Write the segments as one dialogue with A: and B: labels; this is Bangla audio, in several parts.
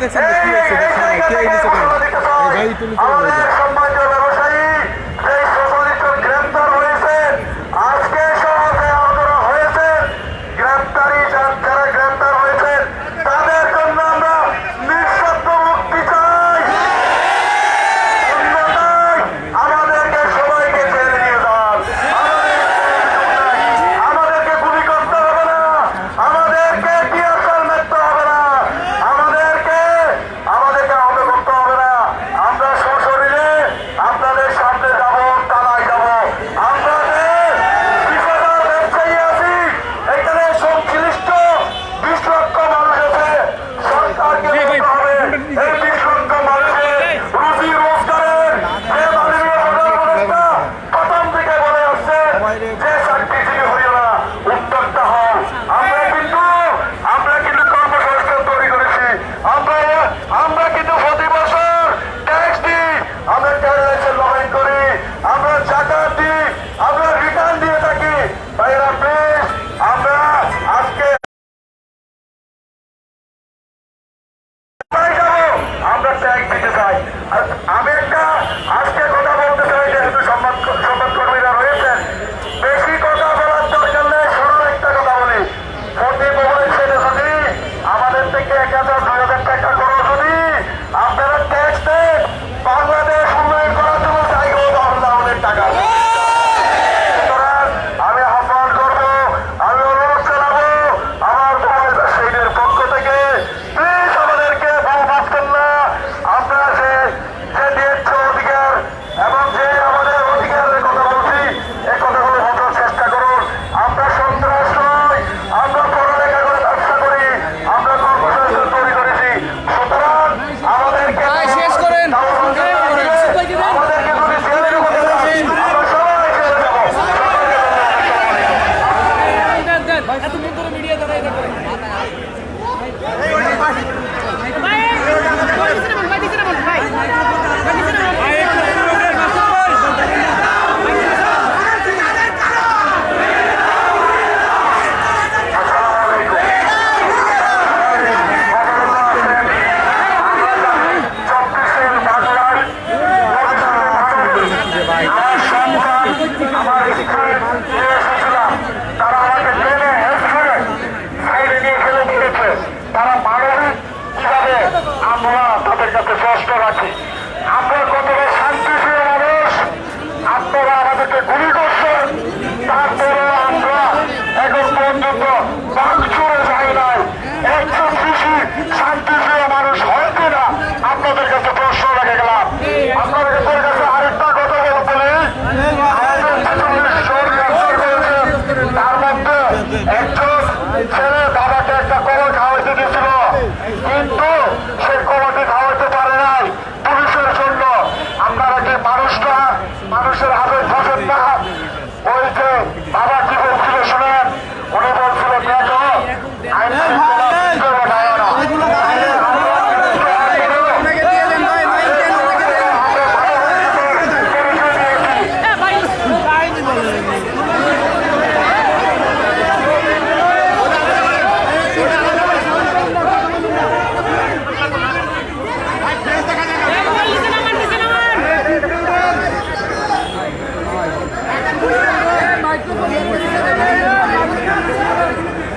A: দেখছেন কি হয়েছে কে এই নিচে ভাই তুমি
B: সম্মানিত ব্যবসায়ী সেই সোশ্যালিস্ট গ্রেপ্তার হয়েছেন আজকে সমাজে আলোচনা হয়েছে গ্রেপ্তারি যারা গ্রেপ্তার হয়েছেন তাদের জন্য আমরা নিঃশব্দ মুক্তি চাই আমাদেরকে সবাইকে ছেড়ে নিয়ে যান আমাদেরকে গুলি করতে হবে না আমাদেরকে টিয়ারশাল মারতে হবে না আমাদেরকে আহত করতে হবে না আমরা সশরীরে আপনাদের সামনে যাব তালায় যাব আমরা যে 20,000 ব্যবসায়ী আছি এখানে সংশ্লিষ্ট 20 লক্ষ মানুষ আছে সরকারকে বলতে হবে এই 20 লক্ষ মানুষের রুজি রোজগারের যে মাননীয় প্রধান উপদেষ্টা প্রথম থেকে বলে আসছে যে চাকরিজীবী হইও না উদ্যোক্তা হও আমরা কিন্তু কর্মসংস্থান তৈরি করেছি আমরা কিন্তু প্রতি বছর ট্যাক্স দিই আমরা ট্যাক্সের লড়াই করি আমরা জাকাত দিই আমরা রিটার্ন দিয়ে থাকি ভাইরা প্লিজ আমরা আজকে আমরা ট্যাক্স দিতে চাই আমি একটা আজকে কথা বলতে চাই যেহেতু সংবাদকর্মীরা রয়েছেন বেশি কথা বলার দরকার নেই সরল একটা কথা বলি প্রতি মোবাইল সেটে যদি আমাদের থেকে 1,000 2,000 টাকা করে যদি আপনারা ট্যাক্স দেন বাংলাদেশ উন্নয়ন করার জন্য চাইবো আমাদের টাকা সুতরাং আমি আহ্বান করবো আমি অনুরোধ জানাবো আমার মোবাইল ব্যবসায়ীদের পক্ষ থেকে প্লিজ আমাদেরকে ভুল ভাবছেন না আমরা যে দিয়েছ অধিকার এবং যে আমাদের অধিকারের কথা বলছি এই কথাগুলো বোঝার চেষ্টা করুন আমরা সন্ত্রাস নয় আমরা পড়ালেখা করে ব্যবসা করি আমরা কর্মসংস্থান তৈরি করেছি সুতরাং আমাদেরকে
A: শেষ করেন
B: আমাদেরকে যদি জেলের মধ্যে যান, আমরা সবাই জেলে যাবো
A: এতক্ষণ ধরে মিডিয়া দ্বারা এটা করে
B: আমার স্কুলে এসেছিলাম তারা আমাকে ট্রেনে হেল্প করে সাইডে নিয়ে ফেলে দিয়েছে তারা মানবিক কিভাবে আমরা তাদের কাছে প্রশ্ন রাখি আমরা কতটা শান্তিপ্রিয় মানুষ আপনারা আমাদেরকে গুলি করছেন তারপরে আমরা এখন পর্যন্ত বাংচুরে যাই নাই একটু বেশি শান্তিপ্রিয় মানুষ হয় কিনা আপনাদের কাছে প্রশ্ন রেখে গেলাম আপনাদের কাছে আরেকটা কথা বলি তার মধ্যে একজন ছেলে বাবাকে একটা কলা খাওয়াইতে দিয়েছিল কিন্তু সে কলাটি খাওয়াইতে পারে নাই পুলিশের জন্য আপনারা কি মানুষটা মানুষের হাতে বসেন না ওই যে বাবা কি বলছিল শুনেন উনি বলছিল দেখো আইন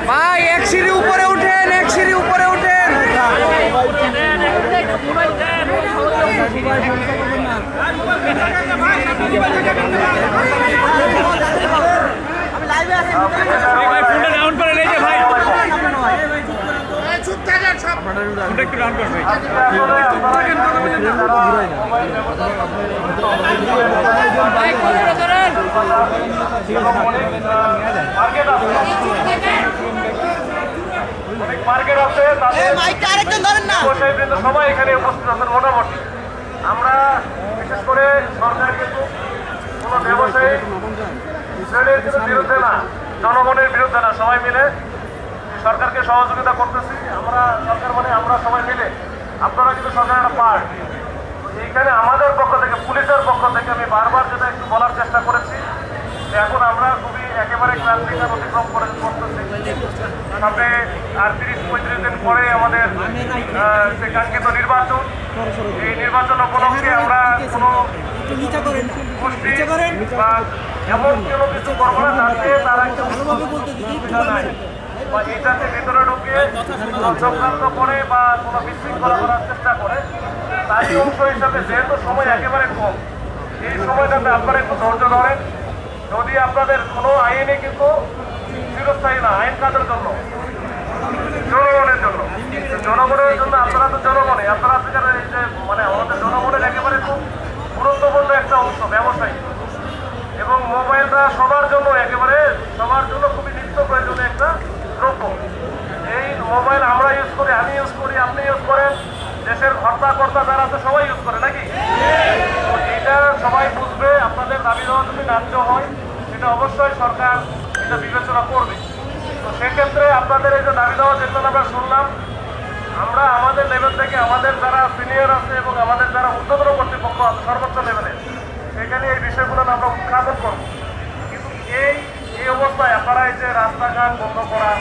A: ভাই এক সিঁড়ি উপরে উঠেন ডাউন করে রেখে ভাই চুপ থাকেন সব একটু ডাউন করবে
B: মার্কেট আছে সবাই এখানে উপস্থিত আছেন মোটামুটি আমরা বিশেষ করে সরকার কিন্তু কোনো ব্যবসায়ী শ্রেণীর বিরুদ্ধে না জনগণের বিরুদ্ধে না সবাই মিলে সরকারকে সহযোগিতা করতেছি আমরা সরকার মানে আমরা সবাই মিলে আপনারা কিন্তু সরকারের একটা পার্ট এইখানে আমাদের পক্ষ থেকে পুলিশের পক্ষ থেকে আমি বারবার যেটা একটু বলার চেষ্টা করেছি এখন আমরা খুবই একেবারে ক্লান্তিকার অতিক্রম করতেছে। সামনে আর 30-35 দিন পরে আমাদের যে কাঙ্ক্ষিত নির্বাচন, এই নির্বাচন উপলক্ষে আমরা কোনো গোষ্ঠী বা এমন কোনো কিছু করবো না যাতে তারা সুবিধা নাই বা এইটাতে ভেতরে ঢুকে চক্রান্ত করে বা কোনো বিশৃঙ্খলা করার চেষ্টা করে। তারই অংশ হিসাবে যেহেতু সময় একেবারে কম, এই সময়টাতে আপনারা একটু ধৈর্য ধরেন। যদি আপনাদের কোনো আইনে কিন্তু চিরস্থায়ী না, আইন কাদের জন্য? জনগণের জন্য। জনগণের জন্য আপনারা তো জনগণে, আপনারা এই যে মানে আমাদের জনগণের একেবারে খুব গুরুত্বপূর্ণ একটা অংশ ব্যবসায়ী, এবং মোবাইলটা সবার জন্য একেবারে সবার জন্য খুবই নিত্য প্রয়োজনীয় একটা দ্রব্য। এই মোবাইল আমরা ইউজ করি, আমি ইউজ করি, আপনি ইউজ করেন, দেশের কর্তা যারা আছে সবাই ইউজ করে নাকি? তো এটা সবাই বুঝবে। আপনাদের দাবি দেওয়া যদি ন্যায্য হয় সেটা অবশ্যই সরকার এটা বিবেচনা করবে। তো সেক্ষেত্রে আপনাদের এই যে দাবি দেওয়া যেগুলো আমরা শুনলাম, আমরা আমাদের লেভেল থেকে আমাদের যারা সিনিয়র আছে এবং আমাদের যারা ঊর্ধ্বতন কর্তৃপক্ষ আছে সর্বোচ্চ লেভেলে, সেখানে এই বিষয়গুলো আমরা উত্থাপন করব। কিন্তু এই অবস্থায় আপনারা এই যে রাস্তাঘাট বন্ধ করা,